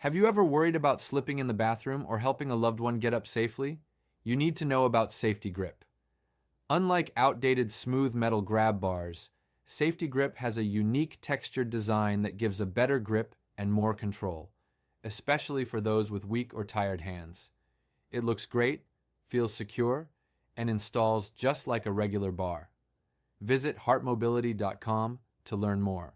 Have you ever worried about slipping in the bathroom or helping a loved one get up safely? You need to know about Safety Grip. Unlike outdated smooth metal grab bars, Safety Grip has a unique textured design that gives a better grip and more control, especially for those with weak or tired hands. It looks great, feels secure, and installs just like a regular bar. Visit heartmobility.com to learn more.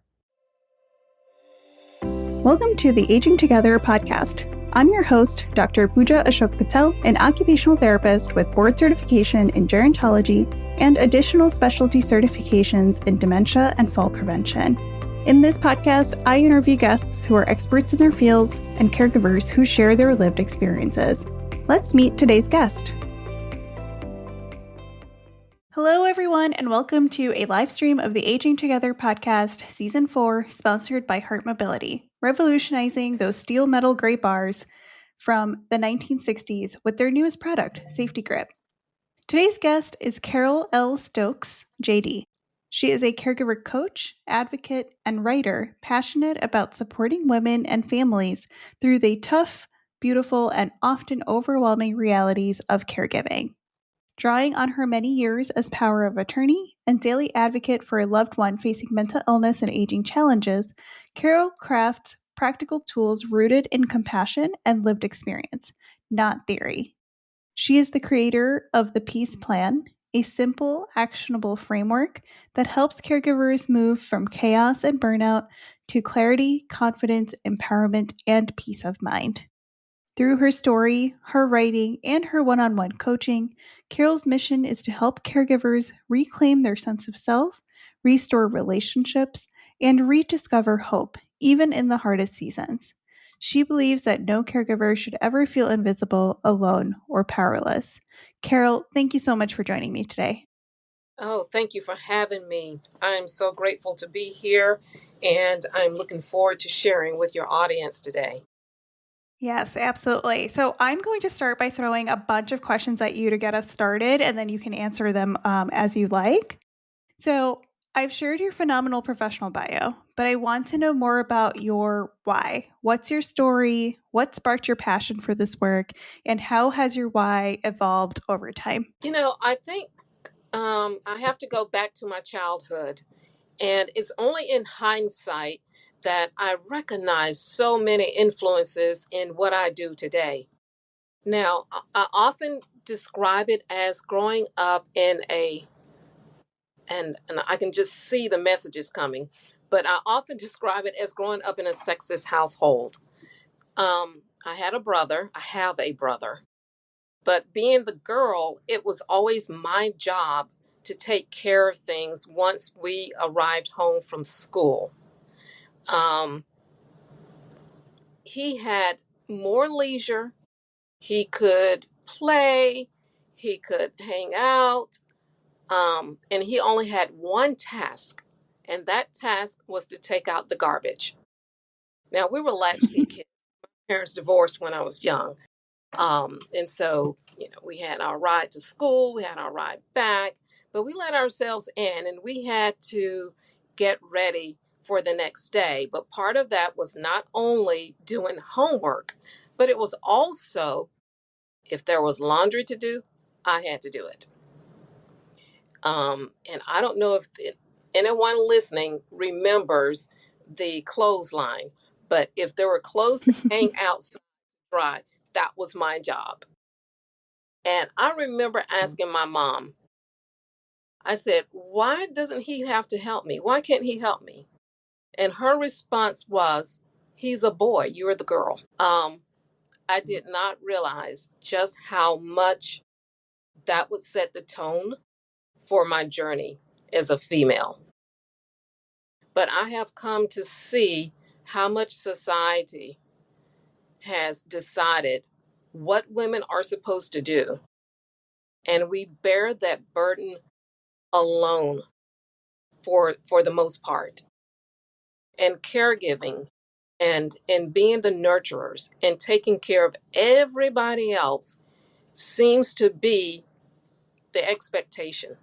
Welcome to the Aging Together podcast. I'm your host, Dr. Pooja A, Patel, an occupational therapist with board certification in gerontology and additional specialty certifications in dementia and fall prevention. In this podcast, I interview guests who are experts in their fields and caregivers who share their lived experiences. Let's meet today's guest. Hello, everyone, and welcome to a live stream of the Aging Together podcast, Season 4, sponsored by Heart Mobility, revolutionizing those steel metal gray bars from the 1960s with their newest product, Safety Grip. Today's guest is Carol L. Stokes, JD. She is a caregiver coach, advocate, and writer passionate about supporting women and families through the tough, beautiful, and often overwhelming realities of caregiving. Drawing on her many years as power of attorney and daily advocate for a loved one facing mental illness and aging challenges, Carol crafts practical tools rooted in compassion and lived experience, not theory. She is the creator of the Peace Plan, a simple, actionable framework that helps caregivers move from chaos and burnout to clarity, confidence, empowerment, and peace of mind. Through her story, her writing, and her one-on-one coaching, Carol's mission is to help caregivers reclaim their sense of self, restore relationships, and rediscover hope, even in the hardest seasons. She believes that no caregiver should ever feel invisible, alone, or powerless. Carol, thank you so much for joining me today. Oh, thank you for having me. I'm so grateful to be here, and I'm looking forward to sharing with your audience today. Yes, absolutely. So I'm going to start by throwing a bunch of questions at you to get us started, and then you can answer them as you like. So I've shared your phenomenal professional bio, but I want to know more about your why. What's your story? What sparked your passion for this work? And how has your why evolved over time? I think I have to go back to my childhood, and it's only in hindsight that I recognize so many influences in what I do today. Now, I often describe it as growing up in and I can just see the messages coming, but I often describe it as growing up in a sexist household. I have a brother, but being the girl, it was always my job to take care of things once we arrived home from school. He had more leisure. He could play. He could hang out. And he only had one task, and that task was to take out the garbage. Now, we were latchkey kids. My parents divorced when I was young. And so, we had our ride to school, we had our ride back, but we let ourselves in and we had to get ready for the next day. But part of that was not only doing homework, but it was also, if there was laundry to do, I had to do it. And I don't know if anyone listening remembers the clothesline, but if there were clothes to hang outside to dry, that was my job. And I remember asking my mom, I said, why doesn't he have to help me? Why can't he help me? And her response was, he's a boy, you're the girl. I did not realize just how much that would set the tone for my journey as a female. But I have come to see how much society has decided what women are supposed to do. And we bear that burden alone for the most part. And caregiving and being the nurturers and taking care of everybody else seems to be the expectation.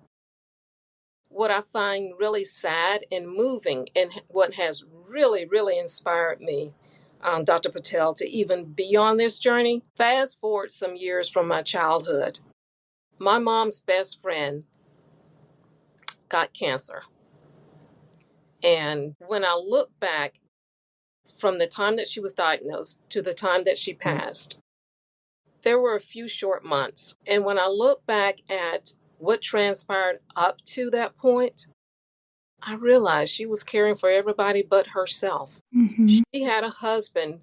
What I find really sad and moving, and what has really, really inspired me Dr. Patel, to even be on this journey. Fast forward some years from my childhood. My mom's best friend got cancer. And when I look back from the time that she was diagnosed to the time that she passed, there were a few short months. And when I look back at what transpired up to that point, I realized she was caring for everybody but herself. Mm-hmm. She had a husband.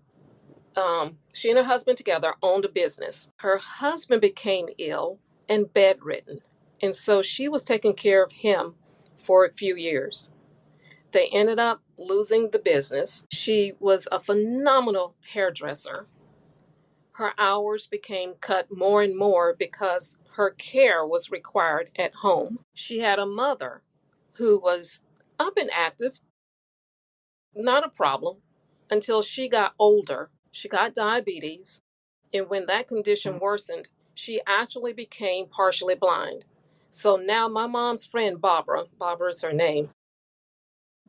She and her husband together owned a business. Her husband became ill and bedridden. And so she was taking care of him for a few years. They ended up losing the business. She was a phenomenal hairdresser. Her hours became cut more and more because her care was required at home. She had a mother who was up and active, not a problem, until she got older. She got diabetes, and when that condition worsened, she actually became partially blind. So now my mom's friend, Barbara is her name,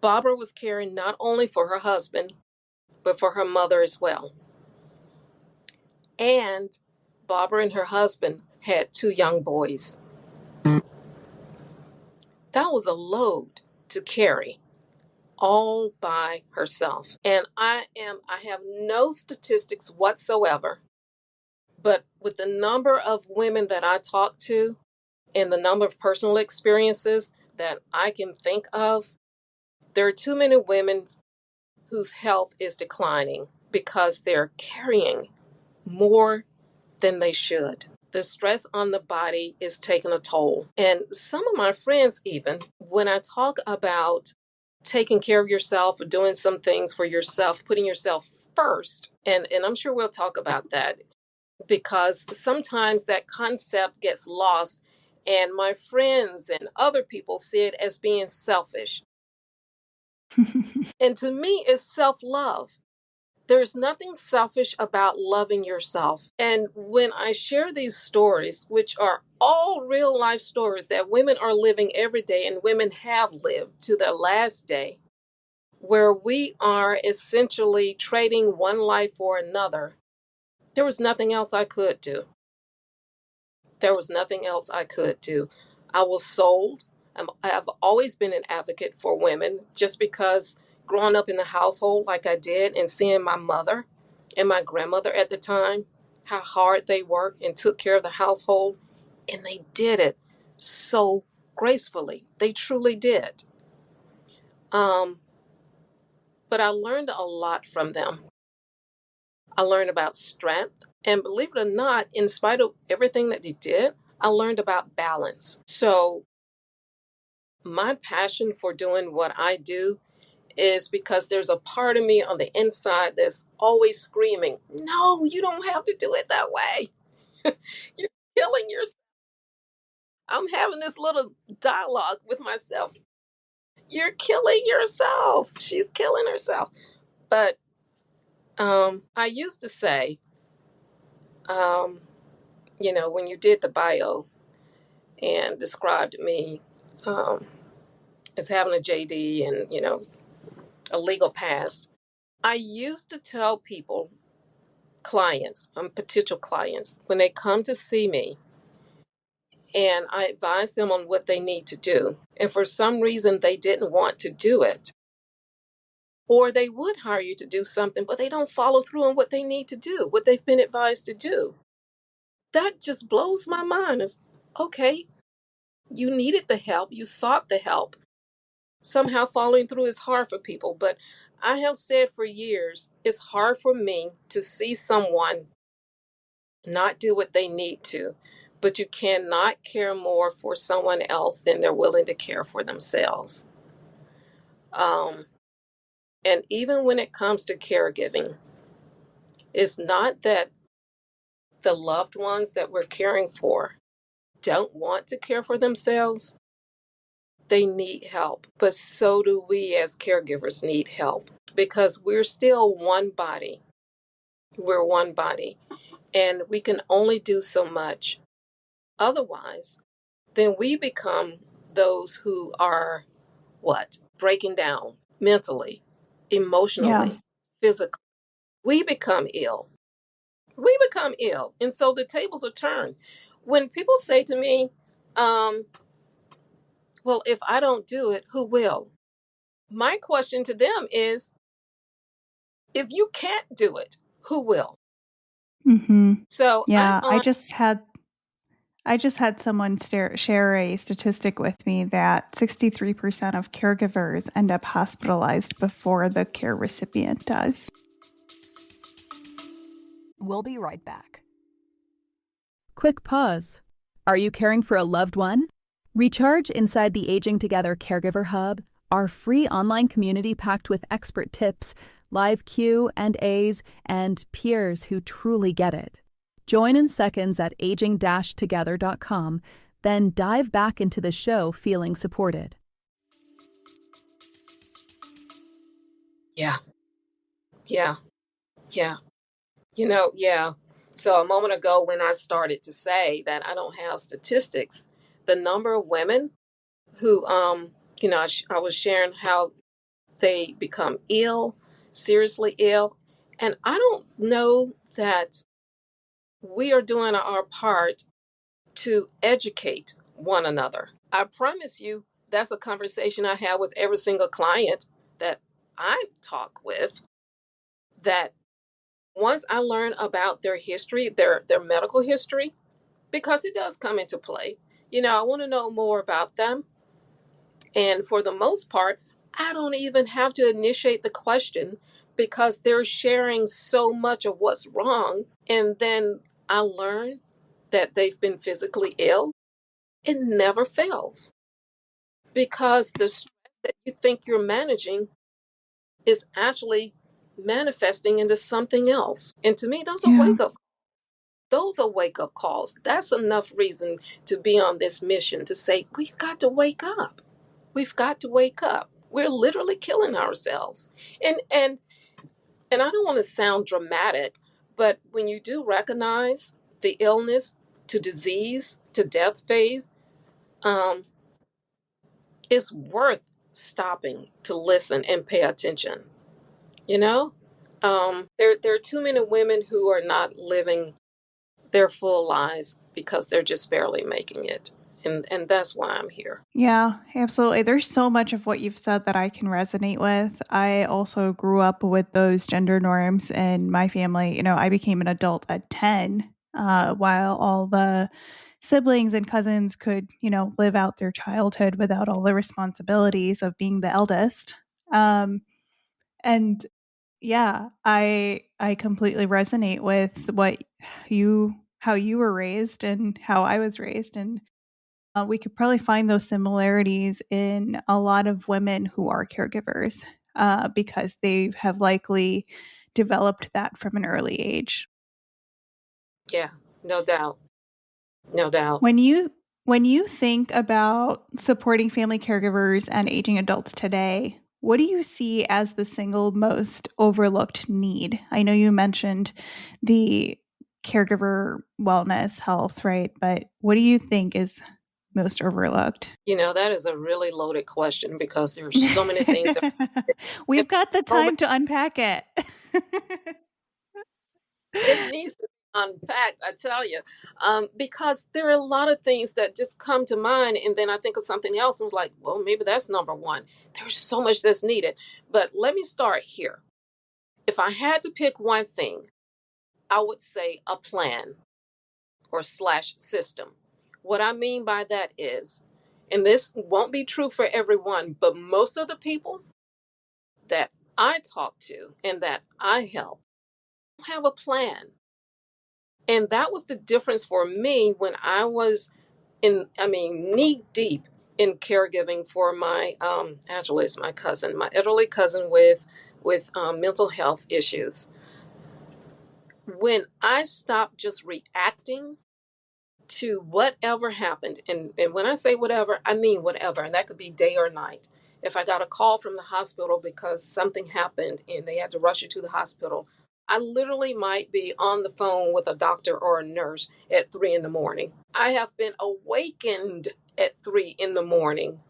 Barbara was caring not only for her husband, but for her mother as well. And Barbara and her husband had 2 young boys. That was a load to carry all by herself. And I have no statistics whatsoever, but with the number of women that I talk to and the number of personal experiences that I can think of, there are too many women whose health is declining because they're carrying more than they should. The stress on the body is taking a toll. And some of my friends, even when I talk about taking care of yourself, doing some things for yourself, putting yourself first, and I'm sure we'll talk about that because sometimes that concept gets lost. And my friends and other people see it as being selfish. And to me, it's self-love. There's nothing selfish about loving yourself. And when I share these stories, which are all real life stories that women are living every day and women have lived to their last day, where we are essentially trading one life for another, there was nothing else I could do. There was nothing else I could do. I was sold. I have always been an advocate for women just because growing up in the household like I did and seeing my mother and my grandmother at the time, how hard they worked and took care of the household. And they did it so gracefully. They truly did. But I learned a lot from them. I learned about strength. And believe it or not, in spite of everything that they did, I learned about balance. So my passion for doing what I do is because there's a part of me on the inside that's always screaming, no, you don't have to do it that way. You're killing yourself. I'm having this little dialogue with myself. You're killing yourself. She's killing herself. But I used to say, um, when you did the bio and described me um, as having a JD and, a legal past, I used to tell people, clients, potential clients, when they come to see me, and I advise them on what they need to do. And for some reason, they didn't want to do it. Or they would hire you to do something, but they don't follow through on what they need to do, what they've been advised to do. That just blows my mind. It's okay, you needed the help, you sought the help. Somehow following through is hard for people. But I have said for years, it's hard for me to see someone not do what they need to. But you cannot care more for someone else than they're willing to care for themselves. Um, and even when it comes to caregiving, it's not that the loved ones that we're caring for don't want to care for themselves. They need help. But so do we as caregivers need help because we're still one body. We're one body. And we can only do so much. Otherwise, then we become those who are what? Breaking down mentally, Yeah. emotionally, physically. we become ill. We become ill. And so the tables are turned. When people say to me, um, well, if I don't do it, who will? My question to them is, if you can't do it, who will? Mm-hmm. So I'm Yeah, on. I just had someone share a statistic with me that 63% of caregivers end up hospitalized before the care recipient does. We'll be right back. Quick pause. Are you caring for a loved one? Recharge inside the Aging Together Caregiver Hub, our free online community packed with expert tips, live Q&As, and peers who truly get it. Join in seconds at aging-together.com, then dive back into the show feeling supported. Yeah, yeah, yeah. Yeah. So a moment ago, when I started to say that I don't have statistics, the number of women who, I was sharing how they become ill, seriously ill. And I don't know that we are doing our part to educate one another. I promise you, that's a conversation I have with every single client that I talk with, that once I learn about their history, their medical history, because it does come into play. I want to know more about them. And for the most part, I don't even have to initiate the question because they're sharing so much of what's wrong. And then I learn that they've been physically ill. It never fails because the stress that you think you're managing is actually manifesting into something else. And to me, Yeah. those are wake up calls. That's enough reason to be on this mission to say, we've got to wake up. We've got to wake up. We're literally killing ourselves. And I don't want to sound dramatic, but when you do recognize the illness to disease to death phase, um, it's worth stopping to listen and pay attention. You know, there are too many women who are not living their full lives because they're just barely making it. And that's why I'm here. Yeah, absolutely. There's so much of what you've said that I can resonate with. I also grew up with those gender norms in my family. I became an adult at 10, while all the siblings and cousins could, live out their childhood without all the responsibilities of being the eldest. Um, and yeah, I completely resonate with how you were raised and how I was raised, and we could probably find those similarities in a lot of women who are caregivers, because they have likely developed that from an early age. Yeah, no doubt. No doubt. When you think about supporting family caregivers and aging adults today, what do you see as the single most overlooked need? I know you mentioned the caregiver wellness, health, right? But what do you think is most overlooked? That is a really loaded question because there's so many things that We've got the moment time to unpack it. it needs to be unpacked, I tell you. Because there are a lot of things that just come to mind, and then I think of something else and was like, well, maybe that's number one. There's so much that's needed. But let me start here. If I had to pick one thing, I would say a plan or slash system. What I mean by that is, and this won't be true for everyone, but most of the people that I talk to and that I help have a plan. And that was the difference for me when I was knee deep in caregiving for my, actually, it's my cousin, my elderly cousin with mental health issues. When I stopped just reacting to whatever happened. And when I say whatever, I mean whatever. And that could be day or night. If I got a call from the hospital because something happened and they had to rush you to the hospital, I literally might be on the phone with a doctor or a nurse at 3 in the morning. I have been awakened at 3 in the morning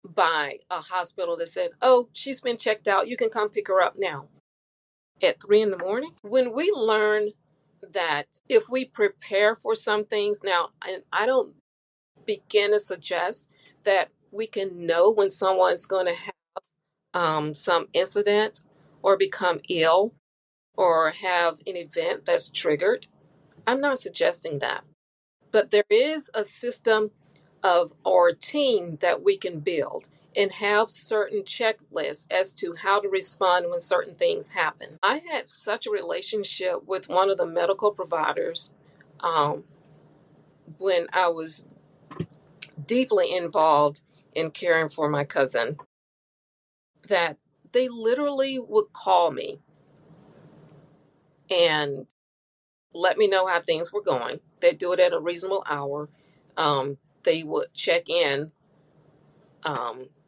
by a hospital that said, oh, she's been checked out. You can come pick her up now. at 3 in the morning. When we learn that if we prepare for some things now, and I don't begin to suggest that we can know when someone's going to have some incident or become ill or have an event that's triggered. I'm not suggesting that. But there is a system of or a team that we can build and have certain checklists as to how to respond when certain things happen. I had such a relationship with one of the medical providers um, when I was deeply involved in caring for my cousin that they literally would call me and let me know how things were going. They'd do it at a reasonable hour. They would check in.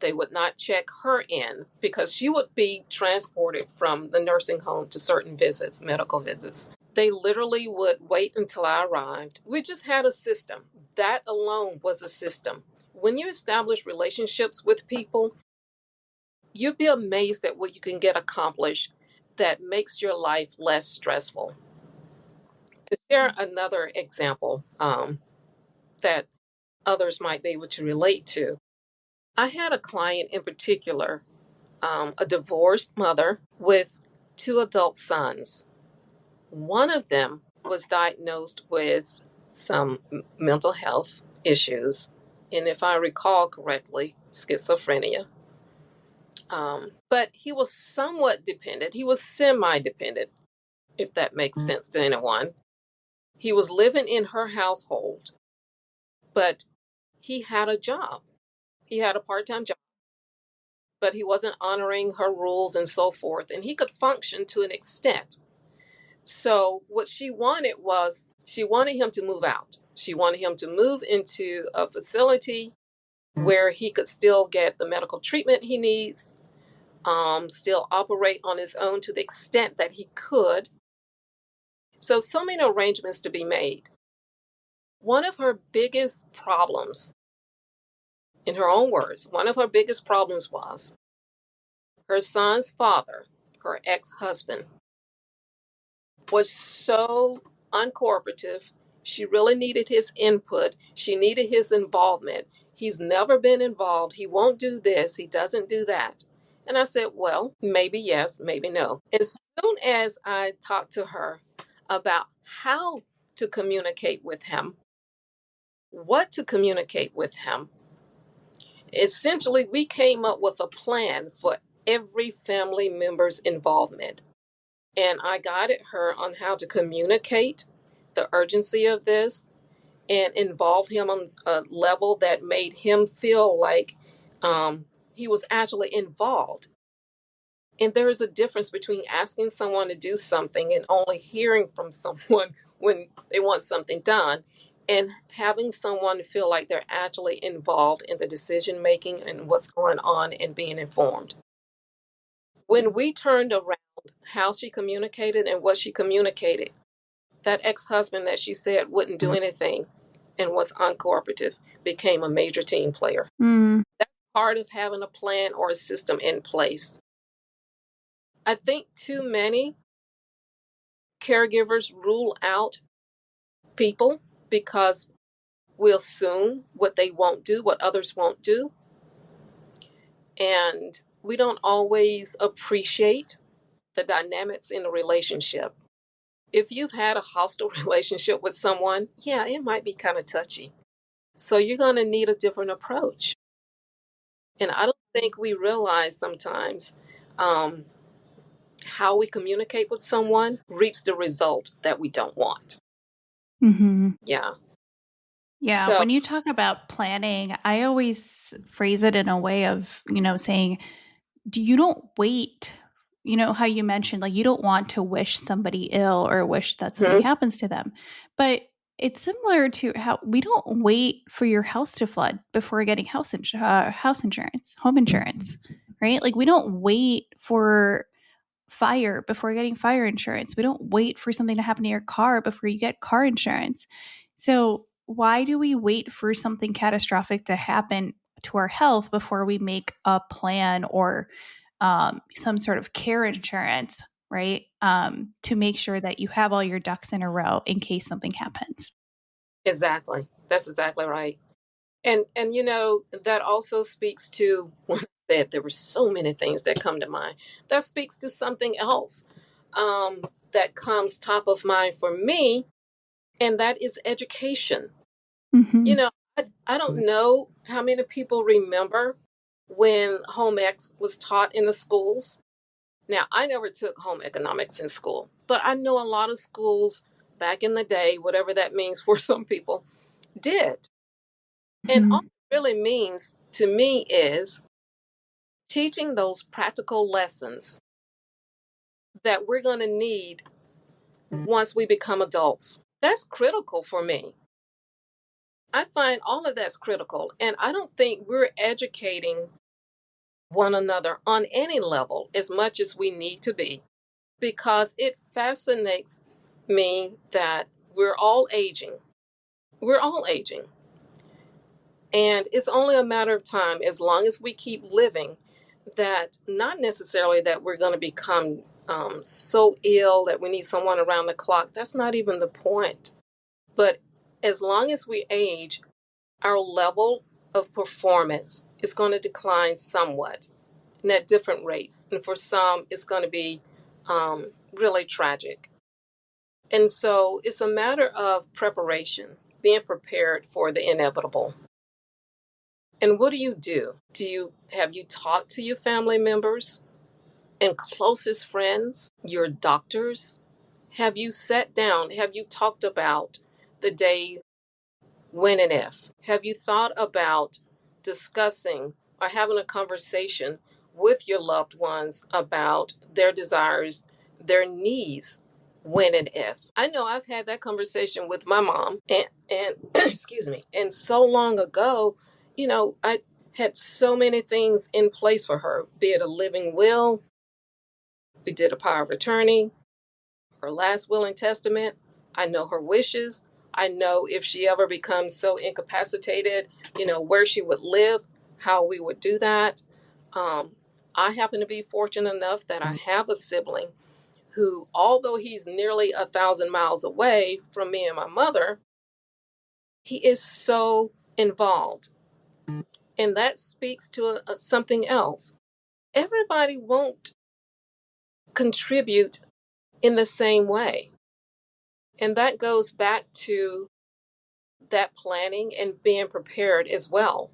They would not check her in because she would be transported from the nursing home to certain visits, medical visits. They literally would wait until I arrived. We just had a system. That alone was a system. When you establish relationships with people, you'd be amazed at what you can get accomplished that makes your life less stressful. To share another example that others might be able to relate to, I had a client in particular, a divorced mother with two adult sons. One of them was diagnosed with some mental health issues, and if I recall correctly, schizophrenia. But he was somewhat dependent. He was semi dependent, if that makes sense to anyone. He was living in her household, but he had a job. He had a part time job, but he wasn't honoring her rules and so forth. And he could function to an extent. So, what she wanted was she wanted him to move out. She wanted him to move into a facility where he could still get the medical treatment he needs, still operate on his own to the extent that he could. So many arrangements to be made. One of her biggest problems, in her own words, one of her biggest problems was her son's father, her ex-husband, was so uncooperative. She really needed his input. She needed his involvement. He's never been involved. He won't do this. He doesn't do that. And I said, well, maybe yes, maybe no. As soon as I talked to her about how to communicate with him, what to communicate with him, essentially we came up with a plan for every family member's involvement. And I guided her on how to communicate the urgency of this and involve him on a level that made him feel like he was actually involved. And there is a difference between asking someone to do something and only hearing from someone when they want something done and having someone feel like they're actually involved in the decision making and what's going on and being informed. When we turned around how she communicated and what she communicated, that ex-husband that she said wouldn't do anything and was uncooperative became a major team player. That's part of having a plan or a system in place. I think too many caregivers rule out people because we assume what they won't do, what others won't do. And we don't always appreciate the dynamics in a relationship. If you've had a hostile relationship with someone, yeah, it might be kind of touchy. So you're going to need a different approach. And I don't think we realize sometimes how we communicate with someone reaps the result that we don't want. Mm-hmm. Yeah. Yeah. So, When you talk about planning, I always phrase it in a way of, saying, you don't wait. How you mentioned, like, you don't want to wish somebody ill or wish that something happens to them. But it's similar to how we don't wait for your house to flood before getting house insurance, home insurance, right? Like, we don't wait for fire before getting fire insurance. We don't wait for something to happen to your car before you get car insurance. So why do we wait for something catastrophic to happen to our health before we make a plan or some sort of care insurance? right? To make sure that you have all your ducks in a row in case something happens. Exactly. That's exactly right. And that also speaks to when I said there were so many things that come to mind. That speaks to something else that comes top of mind for me, and that is education. Mm-hmm. I don't know how many people remember when home ec was taught in the schools. Now, I never took home economics in school, but I know a lot of schools back in the day, whatever that means for some people, did. And all it really means to me is teaching those practical lessons that we're going to need once we become adults. That's critical for me. I find all of that's critical. And I don't think we're educating one another on any level as much as we need to be, because it fascinates me that we're all aging. We're all aging. And it's only a matter of time, as long as we keep living, that not necessarily that we're going to become so ill that we need someone around the clock. That's not even the point. But as long as we age, our level of performance is going to decline somewhat and at different rates. And for some, it's going to be really tragic. And so it's a matter of preparation, being prepared for the inevitable. And what do you do? Have you talked to your family members and closest friends, your doctors? Have you sat down? Have you talked about the day when and if? Have you thought about discussing or having a conversation with your loved ones about their desires, their needs, when and if? I know I've had that conversation with my mom, and excuse me, and so long ago, I had so many things in place for her, be it a living will, we did a power of attorney, her last will and testament. I know her wishes. I know if she ever becomes so incapacitated, where she would live, how we would do that. Um, I happen to be fortunate enough that I have a sibling who, although he's nearly 1,000 miles away from me and my mother, he is so involved. And that speaks to something else. Everybody won't contribute in the same way. And that goes back to that planning and being prepared as well,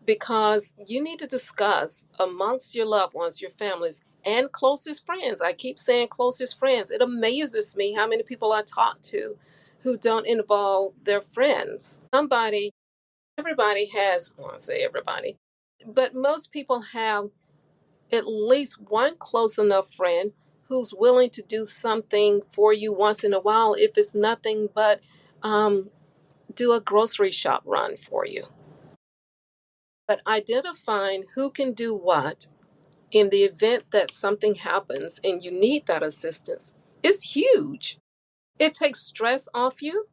because you need to discuss amongst your loved ones, your families, and closest friends. I keep saying closest friends. It amazes me how many people I talk to who don't involve their friends. Everybody has, I want to say everybody, but most people have at least one close enough friend who's willing to do something for you once in a while, if it's nothing but do a grocery shop run for you. But identifying who can do what in the event that something happens and you need that assistance is huge. It takes stress off you.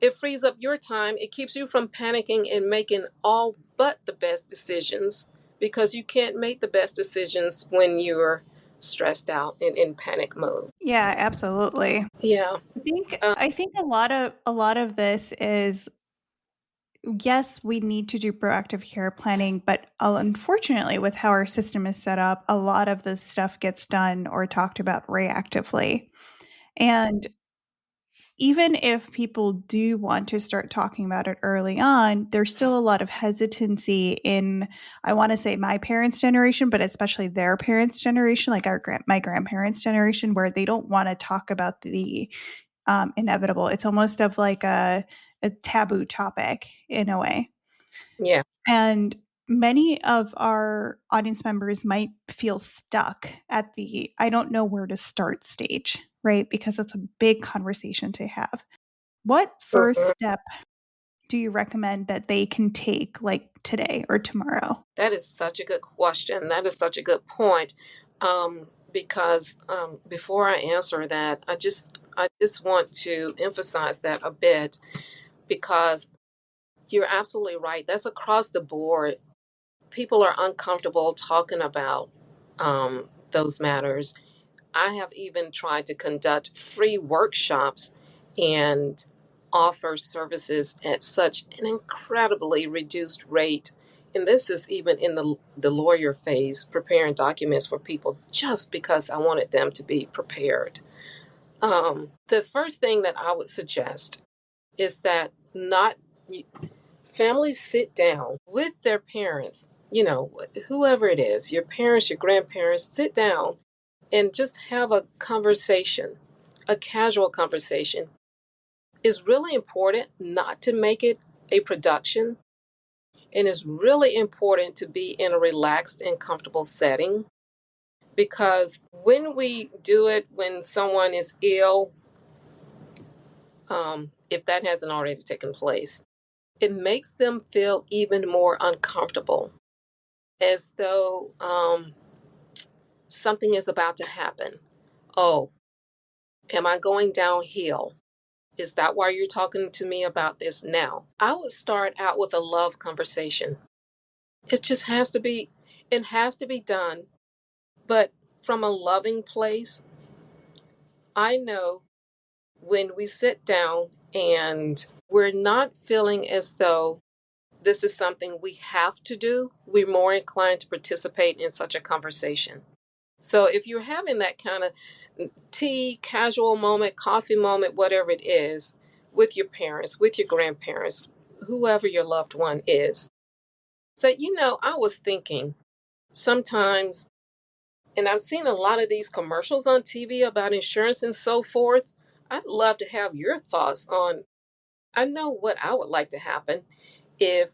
It frees up your time. It keeps you from panicking and making all but the best decisions, because you can't make the best decisions when you're stressed out and in panic mode. Yeah, absolutely. Yeah. I think a lot of this is, yes, we need to do proactive care planning, but unfortunately, with how our system is set up, a lot of this stuff gets done or talked about reactively. And even if people do want to start talking about it early on, there's still a lot of hesitancy in, I want to say, my parents' generation, but especially their parents' generation, like my grandparents' generation, where they don't want to talk about the inevitable. It's almost of like a taboo topic in a way. Yeah. And many of our audience members might feel stuck at the I don't know where to start stage, right? Because it's a big conversation to have. What first Mhm. step do you recommend that they can take, like today or tomorrow? That is such a good question. That is such a good point. Because before I answer that, I just want to emphasize that a bit, because you're absolutely right. That's across the board. People are uncomfortable talking about those matters. I have even tried to conduct free workshops and offer services at such an incredibly reduced rate. And this is even in the lawyer phase, preparing documents for people just because I wanted them to be prepared. The first thing that I would suggest is that not families sit down with their parents, whoever it is, your parents, your grandparents, sit down and just have a conversation, a casual conversation. It's really important not to make it a production, and it's really important to be in a relaxed and comfortable setting, because when we do it when someone is ill, if that hasn't already taken place, it makes them feel even more uncomfortable, as though something is about to happen. Oh, am I going downhill? Is that why you're talking to me about this now? I would start out with a love conversation. It just it has to be done, but from a loving place. I know when we sit down and we're not feeling as though this is something we have to do, we're more inclined to participate in such a conversation. So if you're having that kind of tea, casual moment, coffee moment, whatever it is, with your parents, with your grandparents, whoever your loved one is, say, I was thinking sometimes, and I've seen a lot of these commercials on TV about insurance and so forth. I'd love to have your thoughts on, I know what I would like to happen if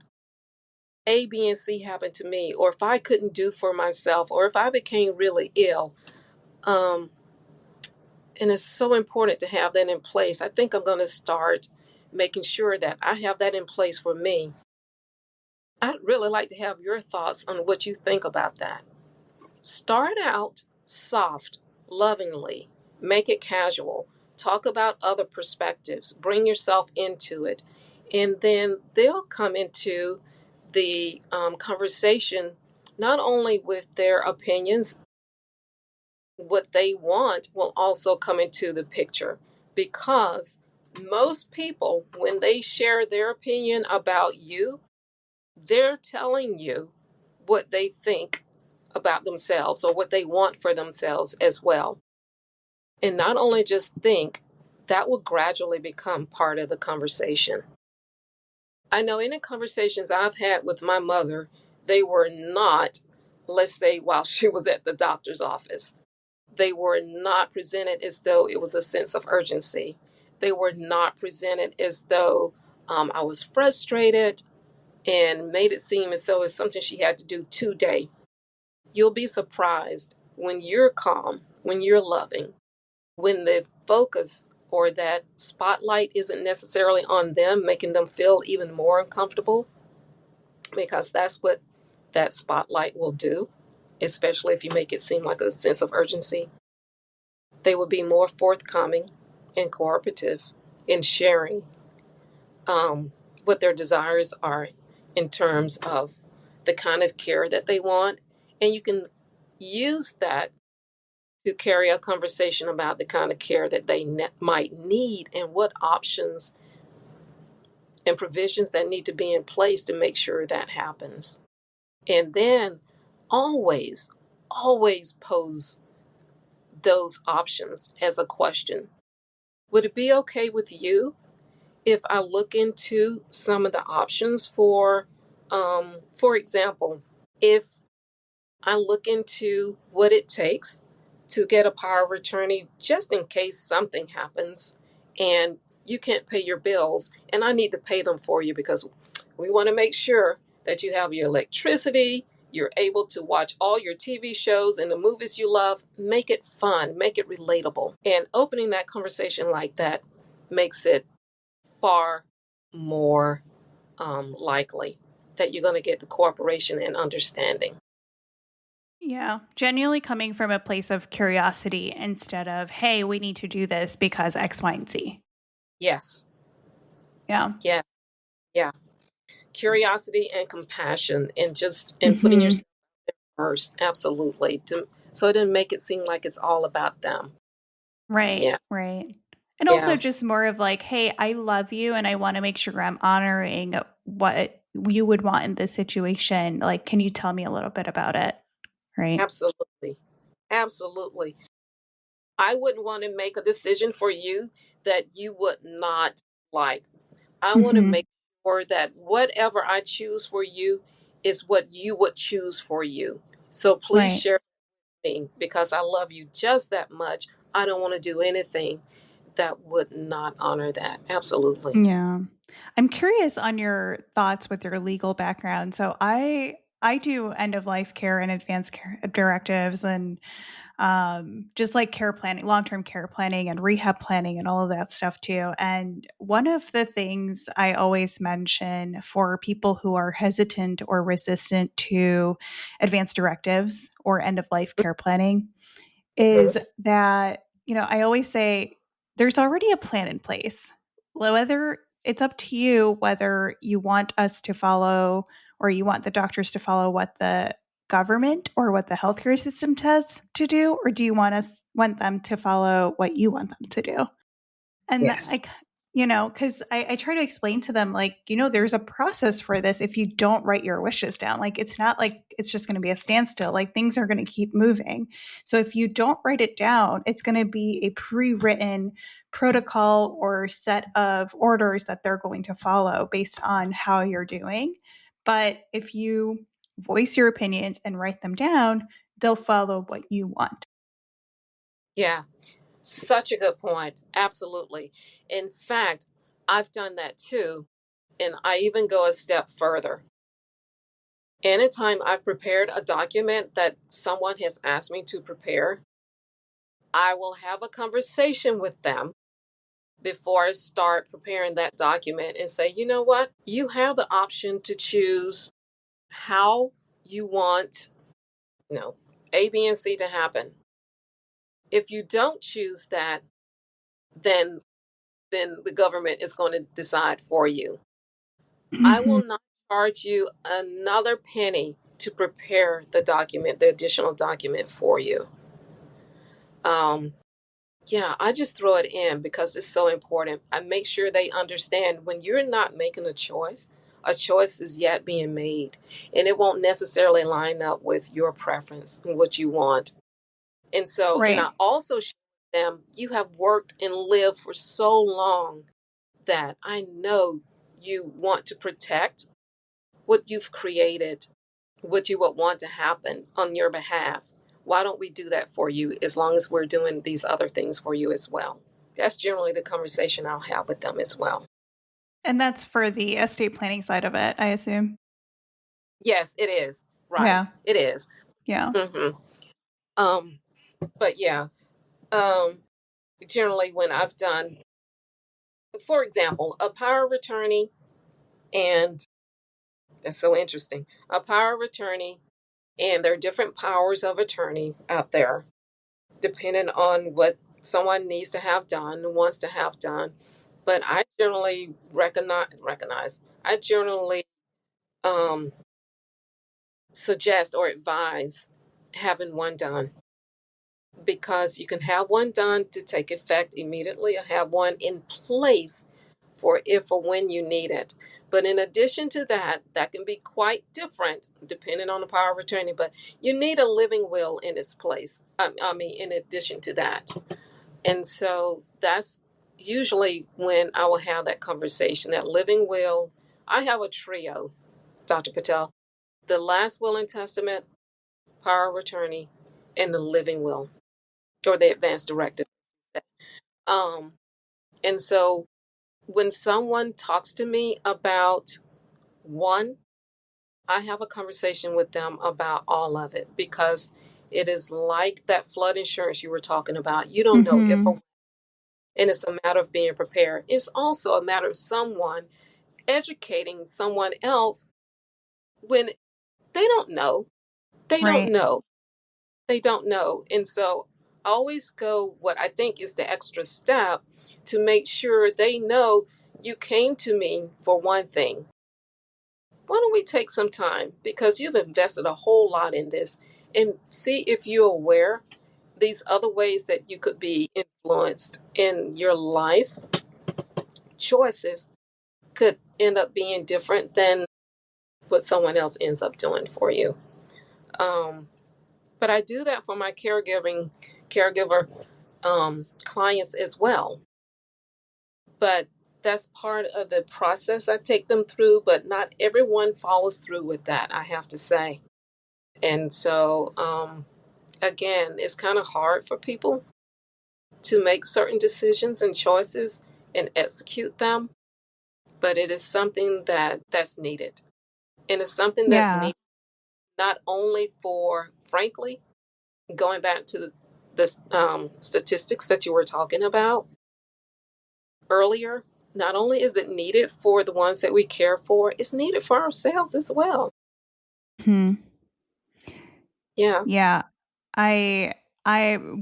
A, B, and C happened to me, or if I couldn't do for myself, or if I became really ill. Um, and it's so important to have that in place. I think I'm going to start making sure that I have that in place for me. I'd really like to have your thoughts on what you think about that. Start out soft, lovingly, make it casual, talk about other perspectives, bring yourself into it, and then they'll come into the conversation not only with their opinions, what they want will also come into the picture, because most people, when they share their opinion about you, they're telling you what they think about themselves or what they want for themselves as well. And not only just think, that will gradually become part of the conversation. I know in the conversations I've had with my mother, they were not, let's say, while she was at the doctor's office, they were not presented as though it was a sense of urgency. They were not presented as though I was frustrated and made it seem as though it's something she had to do today. You'll be surprised when you're calm, when you're loving, when the focus or that spotlight isn't necessarily on them, making them feel even more uncomfortable, because that's what that spotlight will do, especially if you make it seem like a sense of urgency. They will be more forthcoming and cooperative in sharing what their desires are in terms of the kind of care that they want. And you can use that to carry a conversation about the kind of care that they might need and what options and provisions that need to be in place to make sure that happens. And then always, always pose those options as a question. Would it be okay with you if I look into some of the options for example, if I look into what it takes to get a power of attorney just in case something happens and you can't pay your bills and I need to pay them for you, because we want to make sure that you have your electricity, you're able to watch all your TV shows and the movies you love. Make it fun, make it relatable. And opening that conversation like that makes it far more likely that you're going to get the cooperation and understanding. Yeah, genuinely coming from a place of curiosity instead of, hey, we need to do this because X, Y, and Z. Yes. Yeah. Yeah. Yeah. Curiosity and compassion, and putting yourself first. Absolutely. So it didn't make it seem like it's all about them. Right, Yeah. right. And also Yeah. just more of like, hey, I love you and I want to make sure I'm honoring what you would want in this situation. Like, can you tell me a little bit about it? Right. Absolutely. Absolutely. I wouldn't want to make a decision for you that you would not like. I want to Mm-hmm. make sure that whatever I choose for you is what you would choose for you. So please Right. share with me because I love you just that much. I don't want to do anything that would not honor that. Absolutely. Yeah. I'm curious on your thoughts with your legal background. So I do end of life care and advanced care directives and just like care planning, long term care planning, and rehab planning, and all of that stuff too. And one of the things I always mention for people who are hesitant or resistant to advanced directives or end of life care planning is that, I always say there's already a plan in place. Whether it's up to you whether you want us to follow or you want the doctors to follow what the government or what the healthcare system says to do, or do you want them to follow what you want them to do? And Yes. because I try to explain to them, like, there's a process for this if you don't write your wishes down. Like, it's not like it's just going to be a standstill. Like, things are going to keep moving. So if you don't write it down, it's going to be a pre written protocol or set of orders that they're going to follow based on how you're doing. But if you voice your opinions and write them down, they'll follow what you want. Yeah. Such a good point. Absolutely. In fact, I've done that too. And I even go a step further. Anytime I've prepared a document that someone has asked me to prepare, I will have a conversation with them before I start preparing that document and say, you know what? You have the option to choose how you want, A, B, and C to happen. If you don't choose that, then the government is going to decide for you. I will not charge you another penny to prepare the document, the additional document for you. Um, yeah, I just throw it in because it's so important. I make sure they understand when you're not making a choice is yet being made, and it won't necessarily line up with your preference and what you want. And I Right. also show them you have worked and lived for so long that I know you want to protect what you've created, what you would want to happen on your behalf. Why don't we do that for you as long as we're doing these other things for you as well? That's generally the conversation I'll have with them as well. And that's for the estate planning side of it, I assume. Yes, it is. Right. Yeah. It is. Yeah. Mm-hmm. Um, but yeah, um, generally when I've done, for example, a power of attorney, and that's so interesting, a power of attorney, and there are different powers of attorney out there depending on what someone needs to have done, wants to have done. But I generally recognize. I generally um, suggest or advise having one done because you can have one done to take effect immediately or have one in place for if or when you need it. But in addition to that, that can be quite different depending on the power of attorney. But you need a living will in its place. In addition to that. And so that's usually when I will have that conversation, that living will. I have a trio, Dr. Patel: the last will and testament, power of attorney, and the living will, or the advance directive. Um, and so when someone talks to me about one, I have a conversation with them about all of it because it is like that flood insurance you were talking about. You don't know if Mm-hmm. a and it's a matter of being prepared. It's also a matter of someone educating someone else when they don't know. They don't Right. know. They don't know. And so I always go what I think is the extra step to make sure they know you came to me for one thing. Why don't we take some time? Because you've invested a whole lot in this and see if you're aware these other ways that you could be influenced in your life choices could end up being different than what someone else ends up doing for you. Um, but I do that for my caregiver clients as well. But that's part of the process I take them through, but not everyone follows through with that, I have to say. And so, again, it's kind of hard for people to make certain decisions and choices and execute them, but it is something that's needed. And it's something that's Yeah. needed not only for, frankly, going back to the statistics that you were talking about earlier, not only is it needed for the ones that we care for, it's needed for ourselves as well. Hmm. Yeah. Yeah. I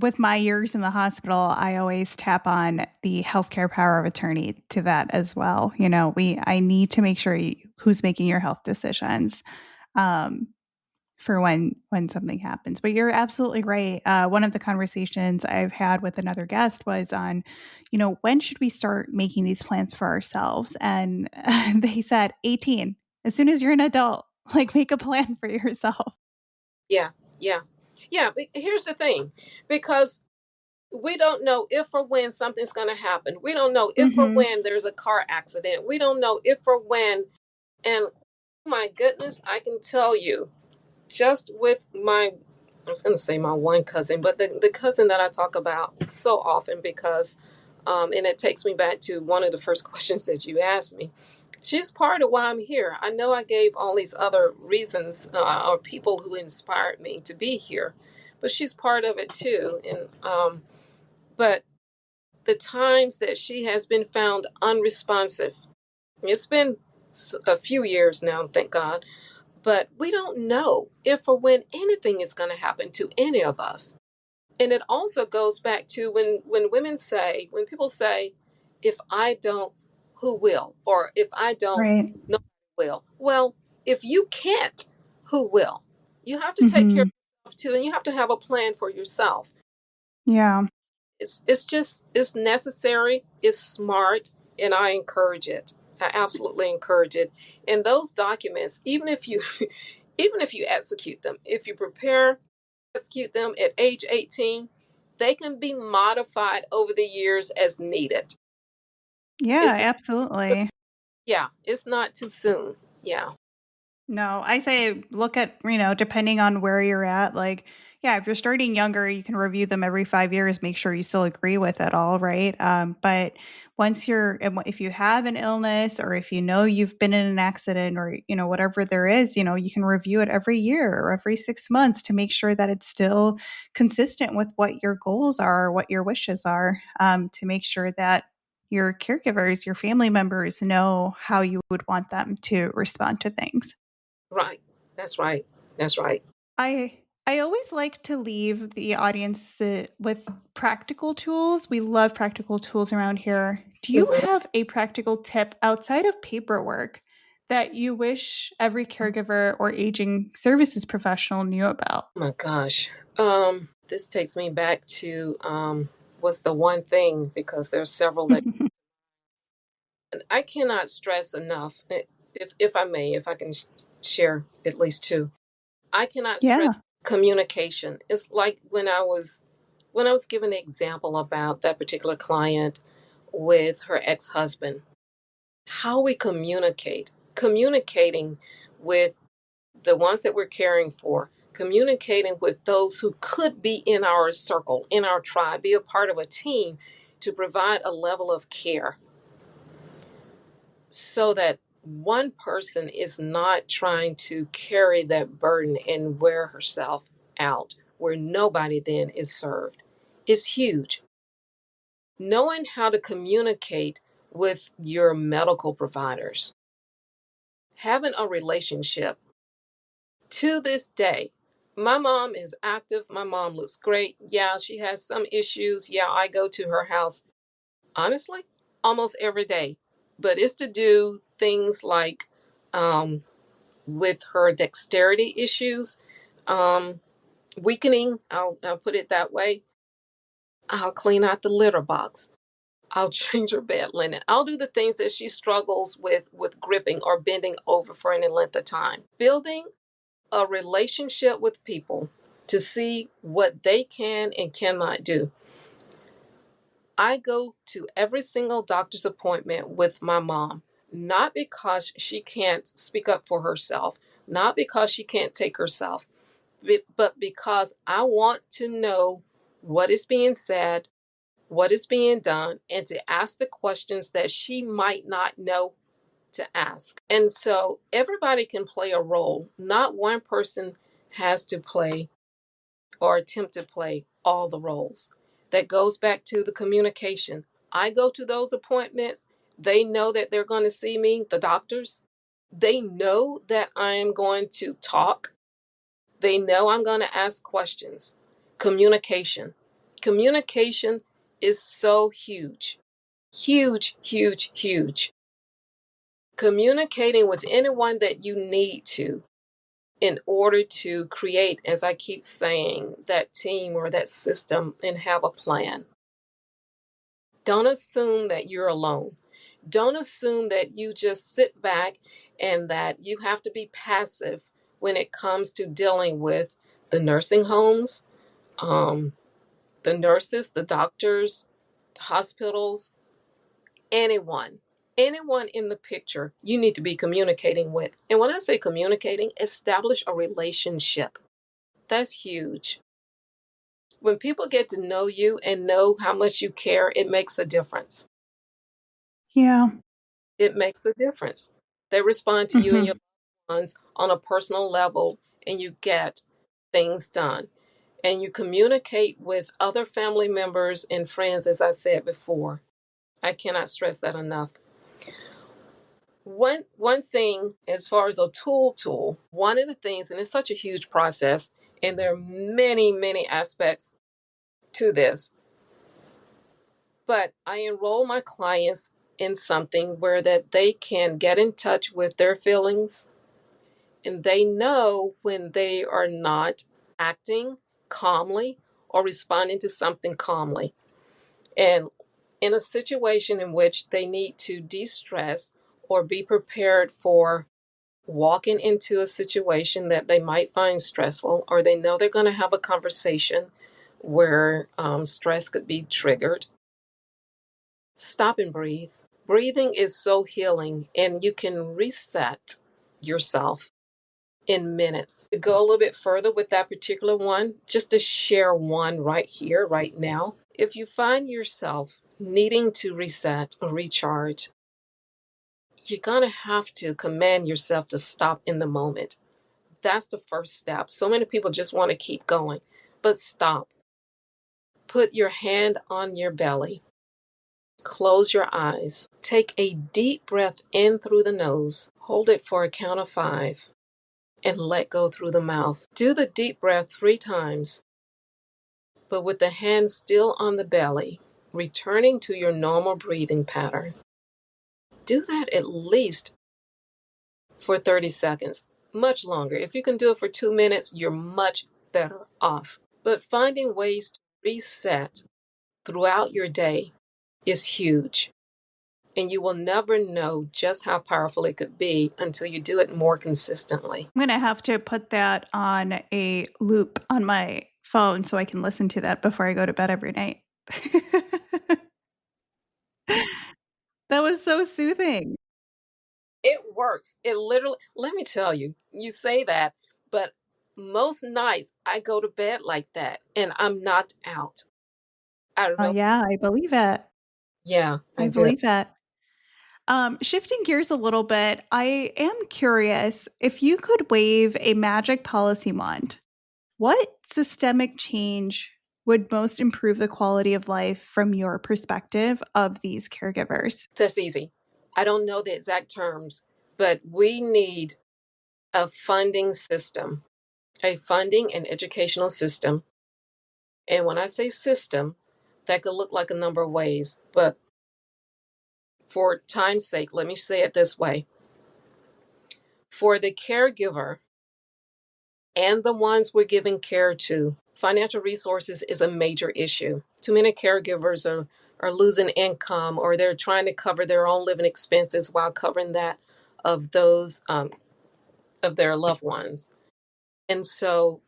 with my years in the hospital, I always tap on the healthcare power of attorney to that as well. I need to make sure who's making your health decisions. Um, for when something happens. But you're absolutely right. One of the conversations I've had with another guest was on, when should we start making these plans for ourselves? And they said 18. As soon as you're an adult, like make a plan for yourself. Yeah. Yeah. Yeah. But here's the thing, because we don't know if or when something's going to happen. We don't know if or Hmm. when there's a car accident. We don't know if or when. And my goodness, I can tell you, just with I was going to say my one cousin, but the cousin that I talk about so often because, and it takes me back to one of the first questions that you asked me. She's part of why I'm here. I know I gave all these other reasons or people who inspired me to be here, but she's part of it too. And but the times that she has been found unresponsive, it's been a few years now, thank God, but we don't know if or when anything is going to happen to any of us. And it also goes back to when people say, if I don't, who will? Or if I don't, Right. nobody will. Well, if you can't, who will? You have to take care Hmm. of yourself too, and you have to have a plan for yourself. Yeah. It's necessary, it's smart, and I encourage it. I absolutely encourage it. And those documents, even if you even if you execute them, if you prepare, execute them at age 18, they can be modified over the years as needed. Yeah, It's absolutely. yeah, it's not too soon. Yeah. No, I say look at, depending on where you're at, like, yeah, if you're starting younger, you can review them every 5 years, make sure you still agree with it all, right? But if you have an illness or if you've been in an accident or, whatever there is, you can review it every year or every 6 months to make sure that it's still consistent with what your goals are, what your wishes are, to make sure that your caregivers, your family members know how you would want them to respond to things. Right. That's right. That's right. I always like to leave the audience with practical tools. We love practical tools around here. Do you Mhm. have a practical tip outside of paperwork that you wish every caregiver or aging services professional knew about? Oh my gosh. This takes me back to what's the one thing, because there's several that I cannot stress enough. If I may, if I can share at least two, I cannot stress Yeah. communication. It's like when I was given the example about that particular client with her ex-husband, how we communicating with the ones that we're caring for, communicating with those who could be in our circle, in our tribe, be a part of a team to provide a level of care so that one person is not trying to carry that burden and wear herself out, where nobody then is served, is huge. Knowing how to communicate with your medical providers, having a relationship. To this day, my mom is active. My mom looks great. Yeah, she has some issues. Yeah, I go to her house, honestly, almost every day. But it's to do things like, with her dexterity issues. Um, weakening, I'll put it that way. I'll clean out the litter box. I'll change her bed linen. I'll do the things that she struggles with gripping or bending over for any length of time. Building a relationship with people to see what they can and cannot do. I go to every single doctor's appointment with my mom, not because she can't speak up for herself, not because she can't take herself, but because I want to know what is being said, what is being done, and to ask the questions that she might not know to ask. And so everybody can play a role. Not one person has to play or attempt to play all the roles. That goes back to the communication. I go to those appointments. They know that they're going to see me, the doctors. They know that I am going to talk. They know I'm going to ask questions. Communication. Communication is so huge. Huge, huge, huge. Communicating with anyone that you need to in order to create, as I keep saying, that team or that system and have a plan. Don't assume that you're alone. Don't assume that you just sit back and that you have to be passive when it comes to dealing with the nursing homes, um, the nurses, the doctors, the hospitals, anyone in the picture you need to be communicating with. And when I say communicating, establish a relationship. That's huge. When people get to know you and know how much you care, it makes a difference. Yeah. It makes a difference. They respond to you and your loved ones on a personal level, and you get things done. And you communicate with other family members and friends, as I said before. I cannot stress that enough. One thing, as far as a tool, one of the things, and it's such a huge process, and there are many, many aspects to this, but I enroll my clients in something where that they can get in touch with their feelings, and they know when they are not acting calmly or responding to something calmly. And in a situation in which they need to de-stress or be prepared for walking into a situation that they might find stressful, or they know they're going to have a conversation where stress could be triggered, stop and breathe. Breathing is so healing, and you can reset yourself in minutes. To go a little bit further with that particular one, just to share one right here, right now. If you find yourself needing to reset or recharge, you're going to have to command yourself to stop in the moment. That's the first step. So many people just want to keep going, but stop. Put your hand on your belly. Close your eyes. Take a deep breath in through the nose. Hold it for a count of 5 and let go through the mouth. Do the deep breath 3 times, but with the hand still on the belly, returning to your normal breathing pattern. Do that at least for 30 seconds, much longer. If you can do it for 2 minutes, you're much better off. But finding ways to reset throughout your day is huge. And you will never know just how powerful it could be until you do it more consistently. I'm going to have to put that on a loop on my phone so I can listen to that before I go to bed every night. That was so soothing. It works. It literally, let me tell you, you say that, but most nights I go to bed like that and I'm knocked out. I Oh, really, yeah, I believe it. yeah, I I do. believe it. Shifting gears a little bit, I am curious if you could wave a magic policy wand, what systemic change would most improve the quality of life from your perspective of these caregivers? That's easy. I don't know the exact terms, but we need a funding system, a funding and educational system. And when I say system, that could look like a number of ways, but for time's sake, let me say it this way. For the caregiver, and the ones we're giving care to. Financial resources is a major issue. Too many caregivers are losing income, or they're trying to cover their own living expenses while covering that of those of their loved ones. And so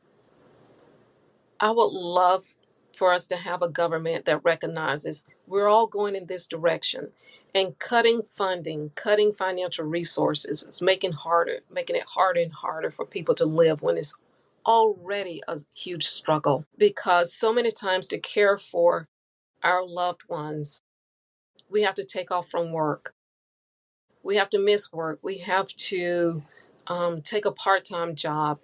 I would love for us to have a government that recognizes we're all going in this direction, and cutting funding, cutting financial resources is making it harder and harder for people to live when it's already a huge struggle, because so many times to care for our loved ones, we have to take off from work. We have to miss work. We have to take a part-time job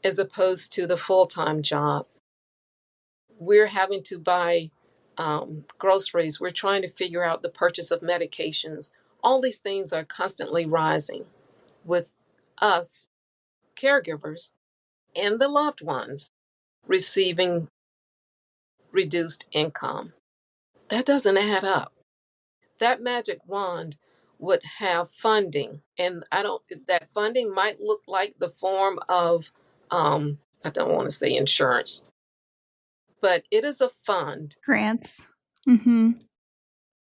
as opposed to the full-time job. We're having to buy groceries. We're trying to figure out the purchase of medications. All these things are constantly rising with us caregivers and the loved ones receiving reduced income. That doesn't add up. That magic wand would have funding, and that funding might look like the form of, I don't want to say insurance, but it is a fund. Grants. Mm-hmm.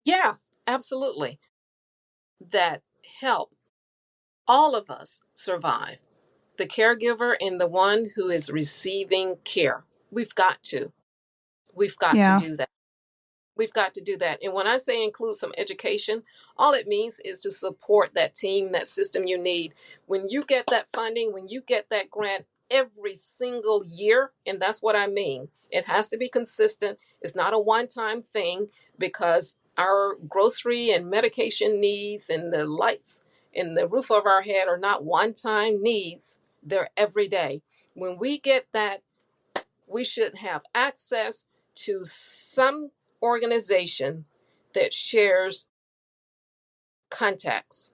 Yeah, absolutely. That help all of us survive. The caregiver and the one who is receiving care. We've got to. We've got to Yeah. do that. We've got to do that. And when I say include some education, all it means is to support that team, that system you need. When you get that funding, when you get that grant every single year, and that's what I mean, it has to be consistent. It's not a one-time thing, because our grocery and medication needs and the lights in the roof of our head are not one-time needs. They're every day. When we get that, we should have access to some organization that shares contacts,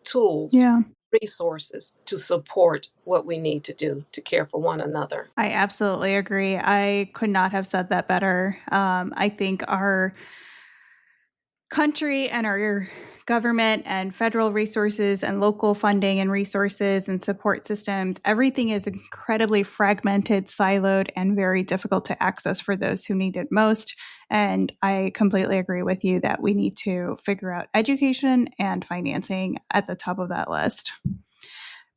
tools, Yeah. resources to support what we need to do to care for one another. I absolutely agree. I could not have said that better. I think our country and our government and federal resources and local funding and resources and support systems, everything is incredibly fragmented, siloed, and very difficult to access for those who need it most. And I completely agree with you that we need to figure out education and financing at the top of that list.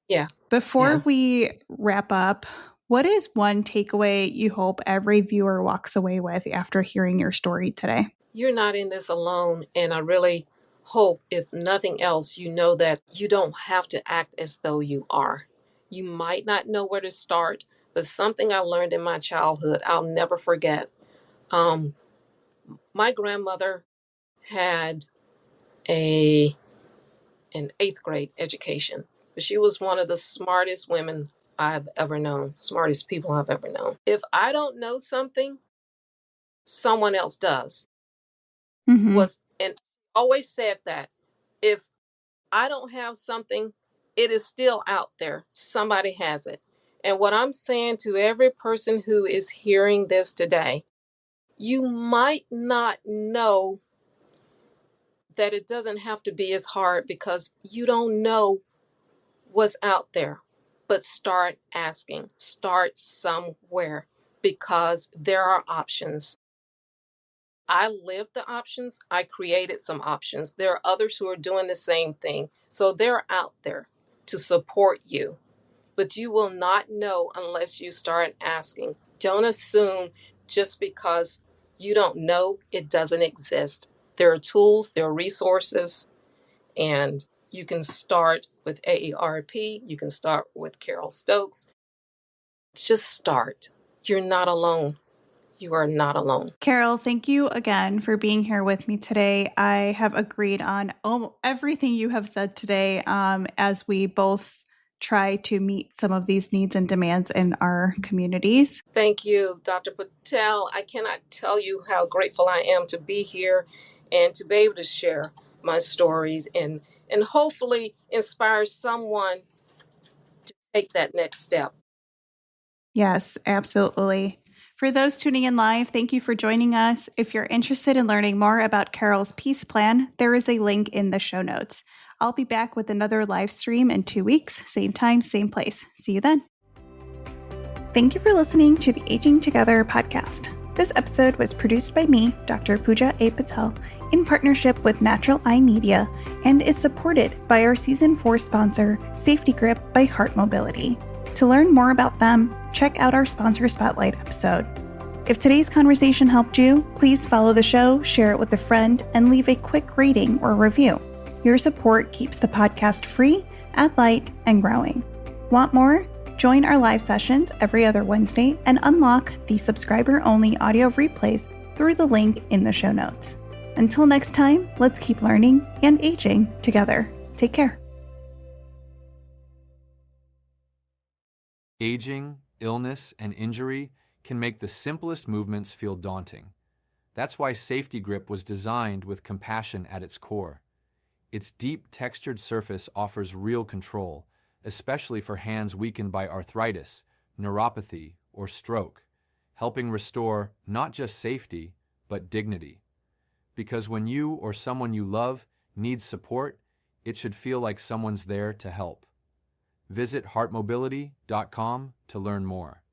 Yeah. Before we wrap up, what is one takeaway you hope every viewer walks away with after hearing your story today? You're not in this alone. And I really hope, if nothing else, you know that you don't have to act as though you are. You might not know where to start, but something I learned in my childhood, I'll never forget. My grandmother had an eighth grade education, but she was one of the smartest women I've ever known, smartest people I've ever known. If I don't know something, someone else does. Mm-hmm. And always said that if I don't have something, it is still out there. Somebody has it. And what I'm saying to every person who is hearing this today, you might not know that it doesn't have to be as hard because you don't know what's out there. But start asking, start somewhere, because there are options. I lived the options. I created some options. There are others who are doing the same thing. So they're out there to support you. But you will not know unless you start asking. Don't assume just because you don't know it doesn't exist. There are tools, there are resources, and you can start with AARP. You can start with Carol Stokes. Just start. You're not alone. You are not alone. Carol, thank you again for being here with me today. I have agreed on everything you have said today as we both try to meet some of these needs and demands in our communities. Thank you, Dr. Patel. I cannot tell you how grateful I am to be here and to be able to share my stories and hopefully inspire someone to take that next step. Yes, absolutely. For those tuning in live, thank you for joining us. If you're interested in learning more about Carol's Peace Plan, there is a link in the show notes. I'll be back with another live stream in 2 weeks, same time, same place. See you then. Thank you for listening to the Aging Together podcast. This episode was produced by me, Dr. Pooja A. Patel, in partnership with Natural Eye Media and is supported by our Season 4 sponsor, Safety Grip by Heart Mobility. To learn more about them, check out our Sponsor Spotlight episode. If today's conversation helped you, please follow the show, share it with a friend, and leave a quick rating or review. Your support keeps the podcast free, at light, and growing. Want more? Join our live sessions every other Wednesday and unlock the subscriber-only audio replays through the link in the show notes. Until next time, let's keep learning and aging together. Take care. Aging, illness, and injury can make the simplest movements feel daunting. That's why Safety Grip was designed with compassion at its core. Its deep, textured surface offers real control, especially for hands weakened by arthritis, neuropathy, or stroke, helping restore not just safety, but dignity. Because when you or someone you love needs support, it should feel like someone's there to help. Visit heartmobility.com to learn more.